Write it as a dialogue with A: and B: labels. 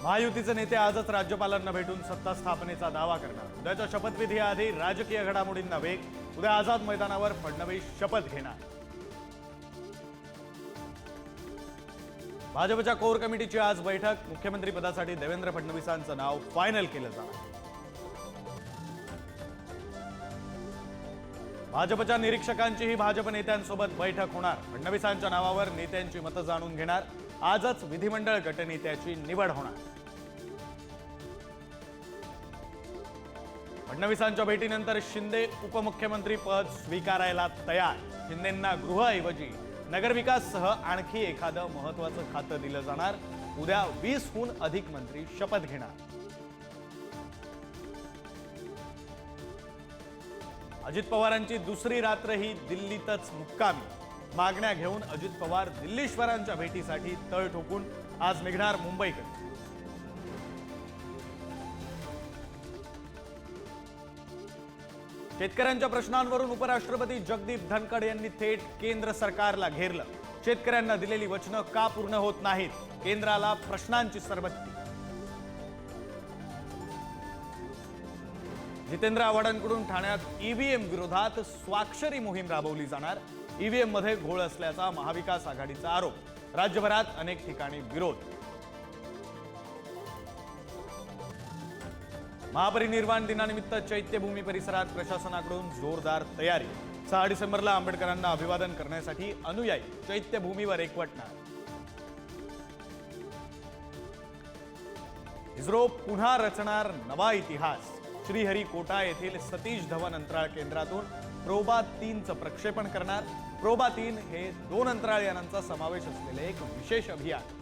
A: महायुतीचे नेते आजच राज्यपालांना भेटून सत्ता स्थापनेचा दावा करणार। उद्याच्या शपथविधीआधी राजकीय घडामोडींना वेग। उद्या आझाद मैदानावर फडणवीस शपथ घेणार। भाजपच्या कोर कमिटीची आज बैठक। मुख्यमंत्री पदासाठी देवेंद्र फडणवीसांचं नाव फायनल केलं जाणार। भाजपच्या निरीक्षकांचीही भाजप नेत्यांसोबत बैठक होणार। फडणवीसांच्या नावावर नेत्यांची मतं जाणून घेणार। आजच विधिमंडळ गटनेत्याची निवड होणार। फडणवीसांच्या भेटीनंतर शिंदे उपमुख्यमंत्री पद स्वीकारायला तयार। शिंदेंना गृहऐवजी नगरविकाससह आणखी एखादं महत्त्वाचं खातं दिलं जाणार। उद्या 20हून अधिक मंत्री शपथ घेणार। अजित पवारांची दुसरी रात्रही दिल्लीतच मुक्कामी। मागण्या घेऊन अजित पवार दिल्लीश्वरांच्या भेटीसाठी तळ ठोकून आज निघणार मुंबईकडे। शेतकऱ्यांच्या प्रश्नांवरून उपराष्ट्रपती जगदीप धनखड यांनी थेट केंद्र सरकारला घेरलं। शेतकऱ्यांना दिलेली वचनं का पूर्ण होत नाहीत? केंद्राला प्रश्नांची सरबत्ती। जितेंद्र आव्हाडांकडून ठाण्यात ईव्हीएम विरोधात स्वाक्षरी मोहीम राबवली जाणार। ईव्हीएम मध्ये घोळ असल्याचा महाविकास आघाडीचा आरोप। राज्यभरात अनेक ठिकाणी विरोध। महापरिनिर्वाण दिनानिमित्त चैत्यभूमी परिसरात प्रशासनाकडून जोरदार तयारी। 6 डिसेंबरला आंबेडकरांना अभिवादन करण्यासाठी अनुयायी चैत्यभूमीवर एकवटणार। इस्रो पुन्हा रचणार नवा इतिहास। श्रीहरिकोटा येथील सतीश धवन अंतराळ केंद्रातून प्रोबा 3चं प्रक्षेपण करणार। प्रोबा 3 हे 2 अंतराळ यानांचा समावेश असलेले एक विशेष अभियान।